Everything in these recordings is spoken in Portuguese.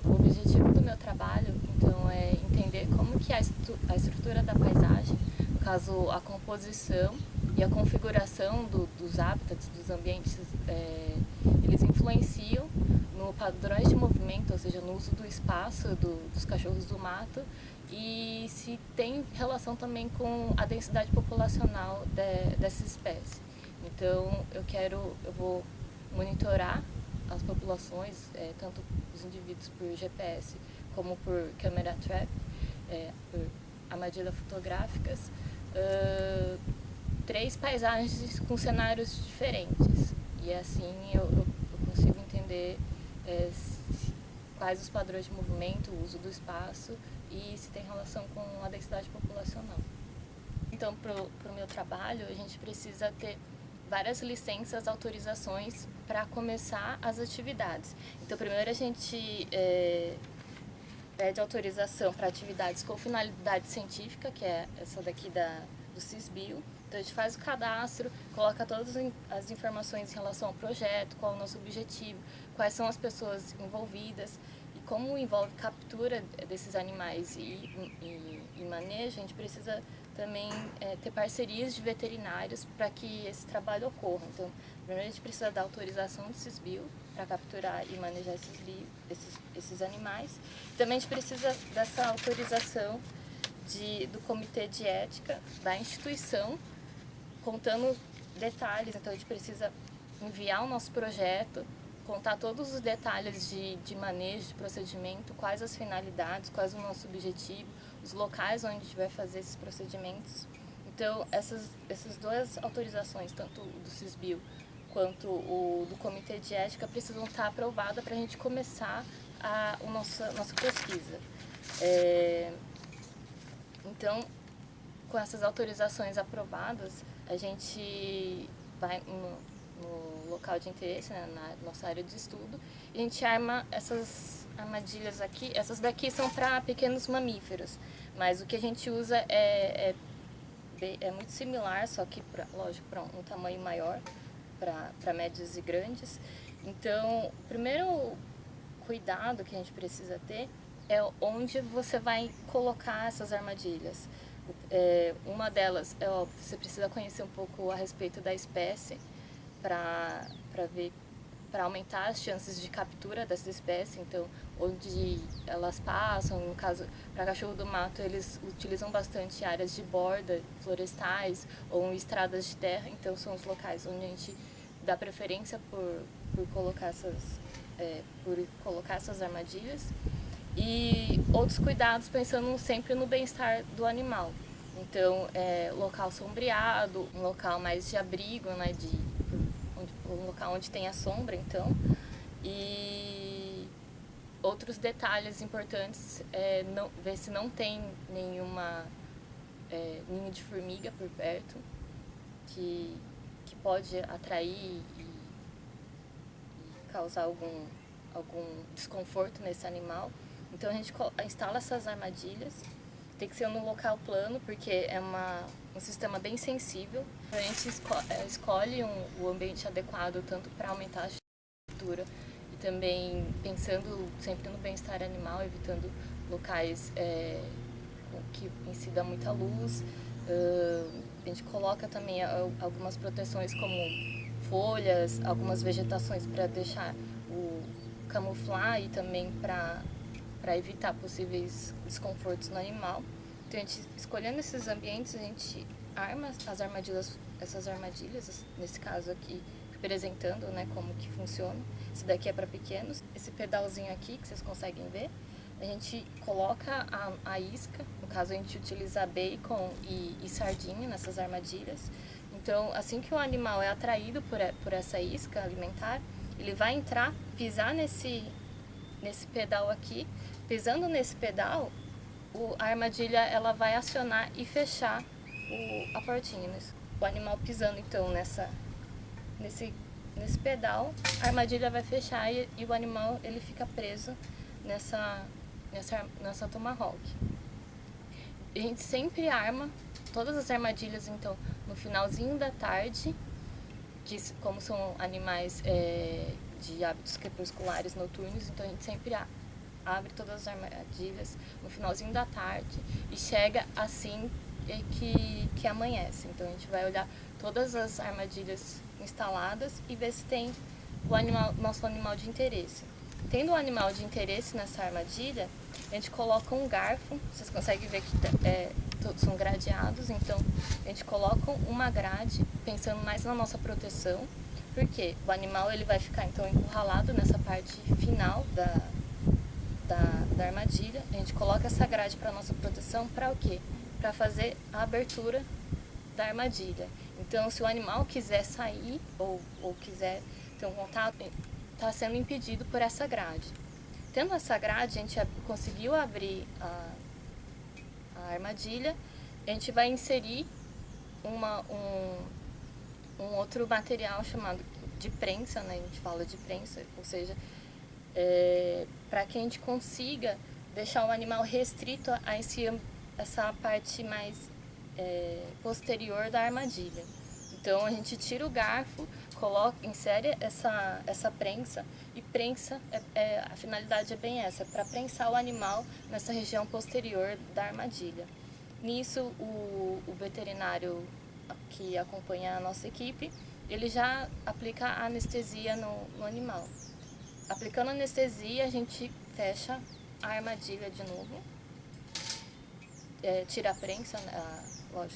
O objetivo do meu trabalho, então, é entender como que a estrutura da paisagem, no caso, a composição e a configuração dos hábitats, dos ambientes, eles influenciam no padrões de movimento, ou seja, no uso do espaço dos cachorros do mato, e se tem relação também com a densidade populacional dessa espécie. Então, eu vou monitorar as populações, tanto os indivíduos por GPS como por camera trap, por armadilhas fotográficas, 3 paisagens com cenários diferentes. E assim eu consigo entender quais os padrões de movimento, o uso do espaço e se tem relação com a densidade populacional. Então, para o meu trabalho, a gente precisa ter várias licenças, autorizações para começar as atividades. Então, primeiro a gente pede autorização para atividades com finalidade científica, que é essa daqui do CISBio. Então, a gente faz o cadastro, coloca todas as informações em relação ao projeto, qual é o nosso objetivo, quais são as pessoas envolvidas e como envolve captura desses animais e manejo. A gente precisa também ter parcerias de veterinários para que esse trabalho ocorra. Então, primeiro a gente precisa da autorização do CISBio para capturar e manejar esses animais. Também a gente precisa dessa autorização do comitê de ética da instituição, contando detalhes. Então, a gente precisa enviar o nosso projeto, contar todos os detalhes de manejo, de procedimento, quais as finalidades, quais o nosso objetivo, os locais onde a gente vai fazer esses procedimentos. Então, essas 2 autorizações, tanto o do CISBio quanto o do Comitê de Ética, precisam estar aprovadas para a gente começar a nossa pesquisa. Então, com essas autorizações aprovadas, a gente vai no local de interesse, né, na nossa área de estudo, e a gente arma essas armadilhas aqui. Essas daqui são para pequenos mamíferos, mas o que a gente usa é muito similar, só que, lógico, para um tamanho maior, para médios e grandes. Então, o primeiro cuidado que a gente precisa ter é onde você vai colocar essas armadilhas. Uma delas é óbvio, você precisa conhecer um pouco a respeito da espécie para aumentar as chances de captura dessa espécie. Então, onde elas passam, no caso, para cachorro do mato, eles utilizam bastante áreas de borda, florestais ou estradas de terra. Então, são os locais onde a gente dá preferência por colocar essas armadilhas. E outros cuidados pensando sempre no bem-estar do animal. Então, local sombreado, um local mais de abrigo, né, um local onde tem a sombra, então. E outros detalhes importantes, ver se não tem nenhuma ninho de formiga por perto, que pode atrair e causar algum desconforto nesse animal. Então a gente instala essas armadilhas. Tem que ser num local plano, porque é um sistema bem sensível. A gente escolhe o ambiente adequado tanto para aumentar a captura e também pensando sempre no bem-estar animal, evitando locais que incida muita luz. A gente coloca também algumas proteções como folhas, algumas vegetações para deixar camuflar e também para evitar possíveis desconfortos no animal. Então, a gente, escolhendo esses ambientes, a gente arma essas armadilhas, nesse caso aqui, representando, né, como que funciona. Esse daqui é para pequenos. Esse pedalzinho aqui, que vocês conseguem ver, a gente coloca a isca, no caso a gente utiliza bacon e sardinha nessas armadilhas. Então, assim que o animal é atraído por essa isca alimentar, ele vai entrar, pisar nesse pedal aqui. Pisando nesse pedal, a armadilha ela vai acionar e fechar a portinha. O animal pisando então nesse pedal, a armadilha vai fechar e o animal ele fica preso nessa tomahawk. A gente sempre arma todas as armadilhas então no finalzinho da tarde, que como são animais de hábitos crepusculares noturnos, então a gente sempre abre todas as armadilhas no finalzinho da tarde e chega assim que amanhece. Então a gente vai olhar todas as armadilhas instaladas e ver se tem nosso animal de interesse. Tendo um animal de interesse nessa armadilha, a gente coloca um garfo, vocês conseguem ver que todos são gradeados, então a gente coloca uma grade pensando mais na nossa proteção, porque o animal ele vai ficar então encurralado nessa parte final da armadilha. A gente coloca essa grade para nossa proteção para o quê? Para fazer a abertura da armadilha. Então, se o animal quiser sair ou quiser ter um contato, está sendo impedido por essa grade. Tendo essa grade, a gente conseguiu abrir a armadilha, a gente vai inserir um outro material chamado de prensa, né? A gente fala de prensa, ou seja, para que a gente consiga deixar o animal restrito a essa parte mais posterior da armadilha. Então a gente tira o garfo, insere essa prensa e prensa, a finalidade é bem essa, para prensar o animal nessa região posterior da armadilha. Nisso o veterinário que acompanha a nossa equipe, ele já aplica a anestesia no animal. Aplicando anestesia, a gente fecha a armadilha de novo, tira a prensa,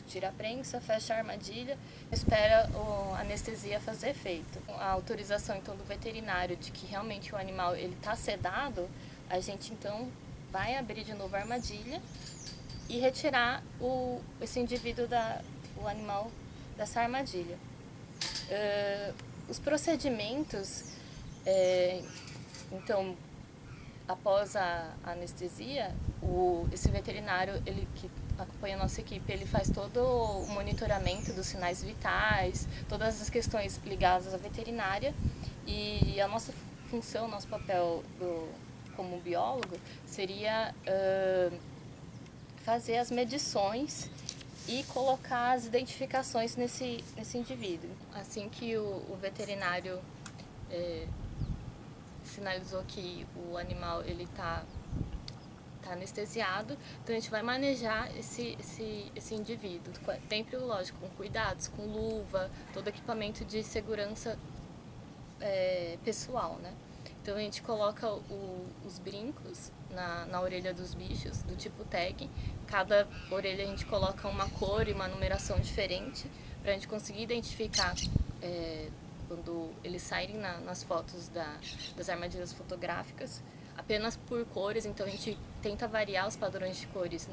tira a prensa, fecha a armadilha, espera a anestesia fazer efeito. A autorização então do veterinário de que realmente o animal ele está sedado, a gente então vai abrir de novo a armadilha e retirar esse indivíduo, o animal dessa armadilha. Os procedimentos, então, após a anestesia, esse veterinário que acompanha a nossa equipe, ele faz todo o monitoramento dos sinais vitais, todas as questões ligadas à veterinária, e a nossa função, nosso papel como biólogo seria fazer as medições e colocar as identificações nesse indivíduo. Assim que o veterinário sinalizou que o animal ele está anestesiado, então a gente vai manejar esse indivíduo, sempre, lógico, com cuidados, com luva, todo equipamento de segurança pessoal, né? Então a gente coloca os brincos na orelha dos bichos, do tipo tag. Cada orelha a gente coloca uma cor e uma numeração diferente, para a gente conseguir identificar quando eles saírem nas fotos das armadilhas fotográficas, apenas por cores. Então a gente tenta variar os padrões de cores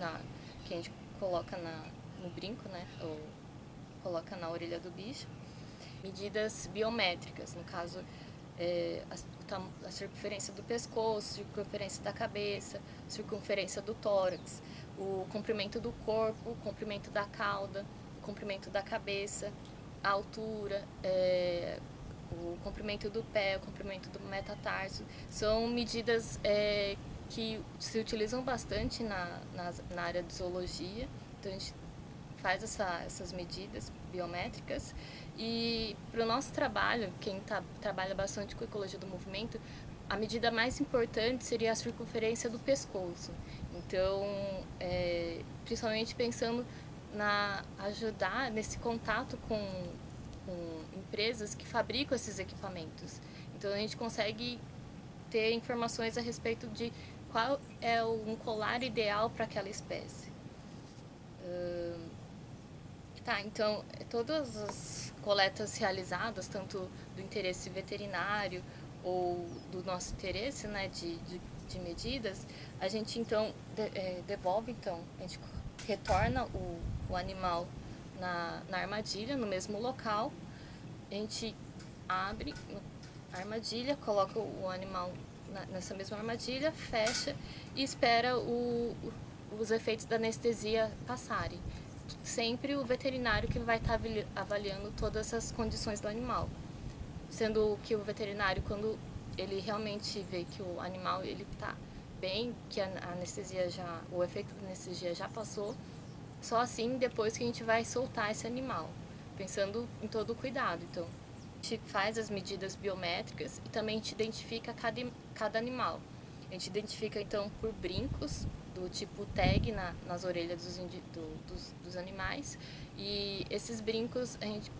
que a gente coloca no brinco, né? Ou coloca na orelha do bicho. Medidas biométricas, no caso, a circunferência do pescoço, circunferência da cabeça, circunferência do tórax, o comprimento do corpo, o comprimento da cauda, o comprimento da cabeça, a altura, o comprimento do pé, o comprimento do metatarso. São medidas que se utilizam bastante na área de zoologia. Então a gente faz essas medidas biométricas. E para o nosso trabalho, quem trabalha bastante com ecologia do movimento, a medida mais importante seria a circunferência do pescoço. Então, principalmente pensando ajudar nesse contato com empresas que fabricam esses equipamentos. Então a gente consegue ter informações a respeito de qual é um colar ideal para aquela espécie. Então todas as coletas realizadas, tanto do interesse veterinário ou do nosso interesse, né, de medidas, a gente então devolve, então a gente retorna o animal na armadilha, no mesmo local. A gente abre a armadilha, coloca o animal nessa mesma armadilha, fecha e espera os efeitos da anestesia passarem. Sempre o veterinário que vai estar avaliando todas as condições do animal. Sendo que o veterinário, quando ele realmente vê que o animal está bem, que o efeito da anestesia já passou, só assim depois que a gente vai soltar esse animal, pensando em todo o cuidado. Então, a gente faz as medidas biométricas e também a gente identifica cada animal. A gente identifica então por brincos do tipo tag nas orelhas dos animais, e esses brincos a gente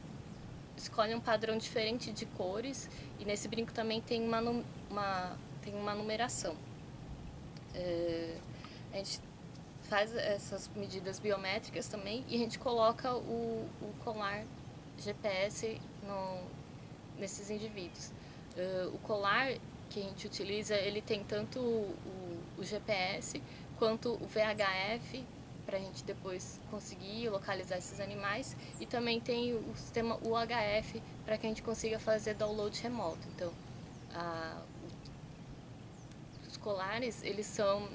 escolhe um padrão diferente de cores, e nesse brinco também tem uma numeração. A gente faz essas medidas biométricas também, e a gente coloca o colar GPS nesses indivíduos. O colar que a gente utiliza, ele tem tanto o GPS quanto o VHF, para a gente depois conseguir localizar esses animais, e também tem o sistema UHF para que a gente consiga fazer download remoto. Então, os colares, eles são...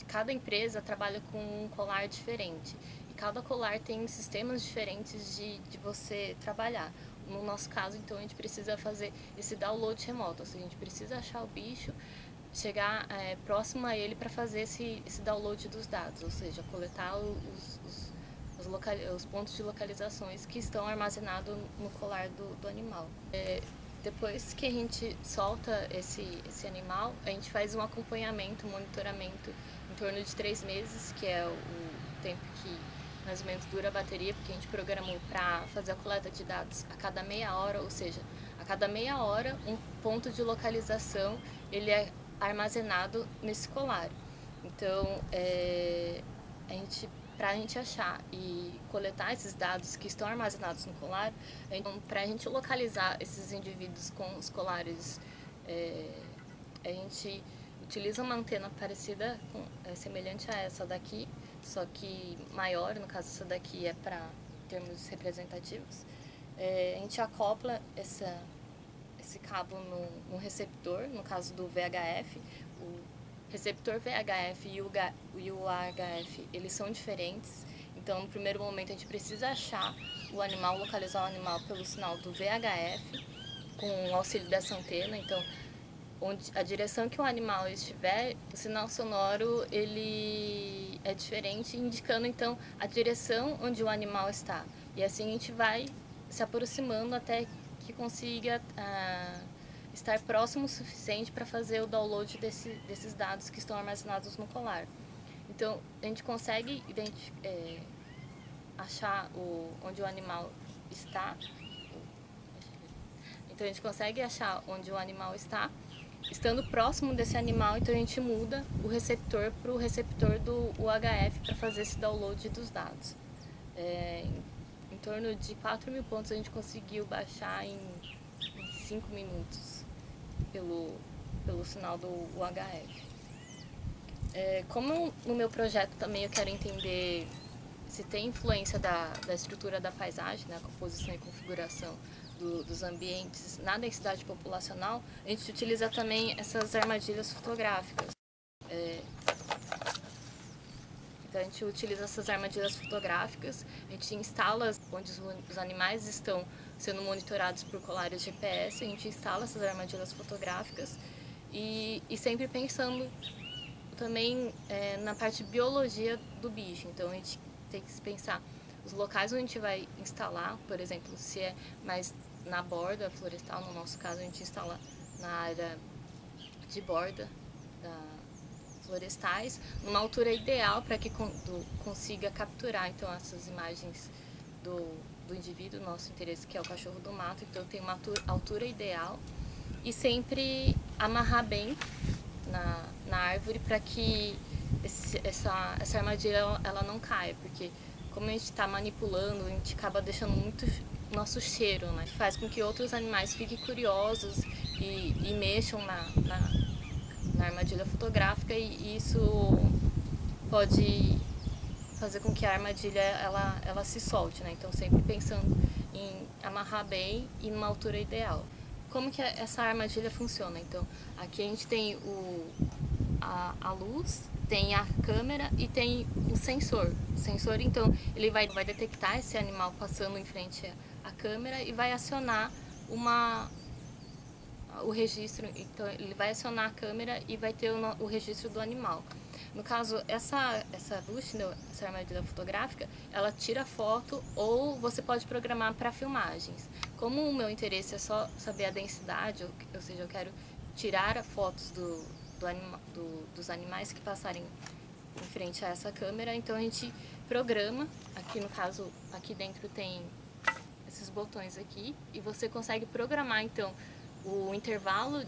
Cada empresa trabalha com um colar diferente, e cada colar tem sistemas diferentes de você trabalhar. No nosso caso, então, a gente precisa fazer esse download remoto, ou seja, a gente precisa achar o bicho, chegar próximo a ele para fazer esse download dos dados, ou seja, coletar os pontos de localizações que estão armazenados no colar do animal. Depois que a gente solta esse animal, a gente faz um acompanhamento, um monitoramento em torno de 3 meses, que é o tempo que mais ou menos dura a bateria, porque a gente programou para fazer a coleta de dados a cada meia hora, ou seja, a cada meia hora um ponto de localização ele é armazenado nesse colar. Então, para a gente achar e coletar esses dados que estão armazenados no colar, para a gente localizar esses indivíduos com os colares, a gente utiliza uma antena parecida, semelhante a essa daqui, só que maior, no caso essa daqui é para termos representativos. A gente acopla esse cabo no receptor, no caso do VHF. O receptor VHF e o UHF, eles são diferentes. Então, no primeiro momento, a gente precisa achar o animal, localizar o animal pelo sinal do VHF, com o auxílio dessa antena. Então, a direção que o animal estiver, o sinal sonoro ele é diferente, indicando então a direção onde o animal está. E assim a gente vai se aproximando até que consiga estar próximo o suficiente para fazer o download desses dados que estão armazenados no colar. Então, a gente consegue achar onde o animal está. Então, a gente consegue achar onde o animal está. Estando próximo desse animal, então a gente muda o receptor para o receptor do UHF para fazer esse download dos dados. Em torno de 4.000 pontos a gente conseguiu baixar em 5 minutos pelo sinal do UHF. Como no meu projeto também eu quero entender se tem influência da estrutura da paisagem, né, composição e configuração dos ambientes na densidade populacional, a gente utiliza também essas armadilhas fotográficas. Então a gente utiliza essas armadilhas fotográficas, a gente instala onde os animais estão sendo monitorados por colares GPS, a gente instala essas armadilhas fotográficas e sempre pensando também na parte de biologia do bicho. Então a gente tem que pensar os locais onde a gente vai instalar, por exemplo, se é mais na borda florestal, no nosso caso a gente instala na área de borda florestais, numa altura ideal para que consiga capturar então essas imagens do indivíduo, nosso interesse que é o cachorro do mato. Então tem uma altura ideal e sempre amarrar bem na árvore para que essa armadilha ela não caia, porque como a gente está manipulando, a gente acaba deixando muito nosso cheiro, né? Faz com que outros animais fiquem curiosos e mexam na armadilha fotográfica, e isso pode fazer com que a armadilha ela se solte, né? Então sempre pensando em amarrar bem e numa altura ideal. Como que essa armadilha funciona? Então aqui a gente tem a luz, tem a câmera e tem o sensor. O sensor, então, ele vai detectar esse animal passando em frente à câmera e vai acionar o registro. Então, ele vai acionar a câmera e vai ter o registro do animal. No caso, essa Bushnell, essa armadilha fotográfica, ela tira foto ou você pode programar para filmagens. Como o meu interesse é só saber a densidade, ou seja, eu quero tirar fotos do dos animais que passarem em frente a essa câmera. Então a gente programa, aqui no caso, aqui dentro tem esses botões aqui, e você consegue programar então o intervalo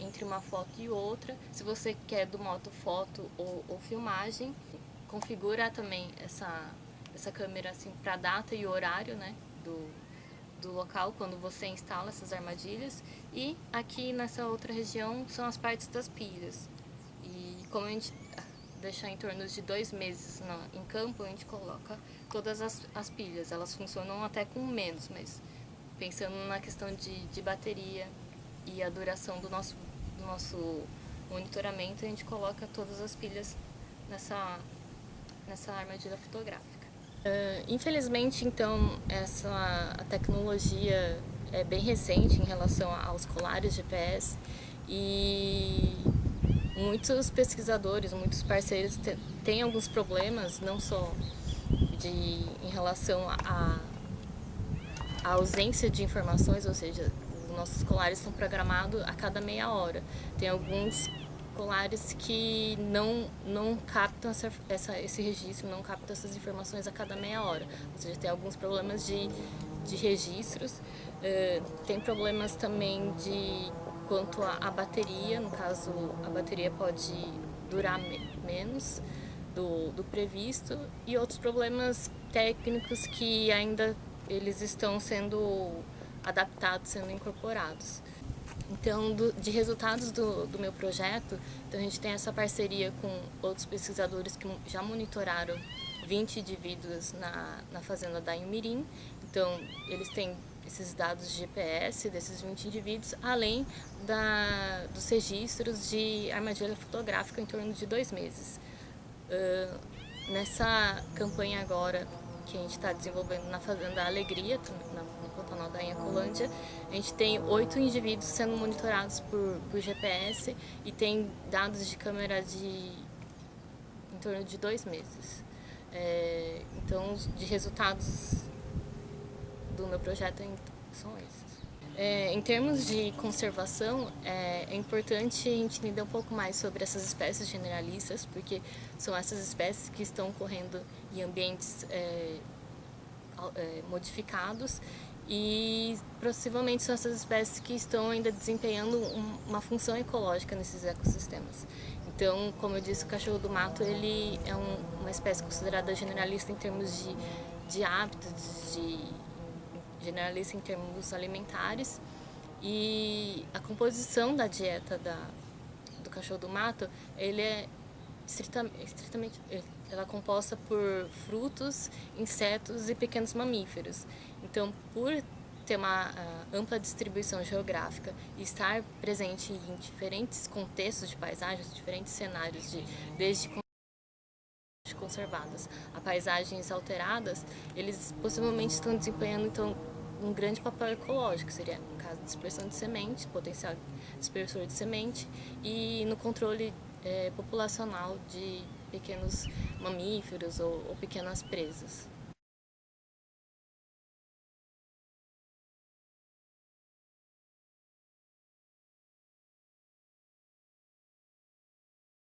entre uma foto e outra, se você quer do modo foto ou filmagem. Configura também essa câmera assim para data e horário, né, do local quando você instala essas armadilhas. E aqui nessa outra região são as partes das pilhas. E como a gente deixar em torno de 2 meses em campo, a gente coloca todas as pilhas. Elas funcionam até com menos, mas pensando na questão de bateria e a duração do nosso monitoramento, a gente coloca todas as pilhas nessa armadilha fotográfica. Infelizmente, então, a tecnologia é bem recente em relação aos colares GPS, e muitos pesquisadores, muitos parceiros têm alguns problemas, não só em relação à ausência de informações, ou seja, os nossos colares estão programados a cada meia hora. Tem alguns colares que não captam esse registro, não captam essas informações a cada meia hora. Ou seja, tem alguns problemas de registros. Tem problemas também quanto à bateria. No caso, a bateria pode durar menos do previsto, e outros problemas técnicos que ainda eles estão sendo adaptados, sendo incorporados. Então, de resultados do meu projeto, então a gente tem essa parceria com outros pesquisadores que já monitoraram 20 indivíduos na fazenda da Inhumirim. Então, eles têm esses dados de GPS desses 20 indivíduos, além dos registros de armadilha fotográfica em torno de 2 meses. Nessa campanha agora que a gente está desenvolvendo na Fazenda Alegria, no Pantanal da Inhacolândia, a gente tem 8 indivíduos sendo monitorados por GPS e tem dados de câmera em torno de 2 meses. Então, de resultados do meu projeto são esses. Em termos de conservação, é importante a gente entender um pouco mais sobre essas espécies generalistas, porque são essas espécies que estão ocorrendo em ambientes modificados, e possivelmente são essas espécies que estão ainda desempenhando uma função ecológica nesses ecossistemas. Então, como eu disse, o cachorro do mato ele é uma espécie considerada generalista em termos de hábitos, generalista em termos alimentares, e a composição da dieta do cachorro do mato ele é estritamente ela é composta por frutos, insetos e pequenos mamíferos. Então, por ter uma ampla distribuição geográfica e estar presente em diferentes contextos de paisagens, diferentes cenários, desde conservadas a paisagens alteradas, eles possivelmente estão desempenhando então um grande papel ecológico, seria no caso de dispersão de semente, potencial dispersor de semente, e no controle populacional de pequenos mamíferos ou pequenas presas.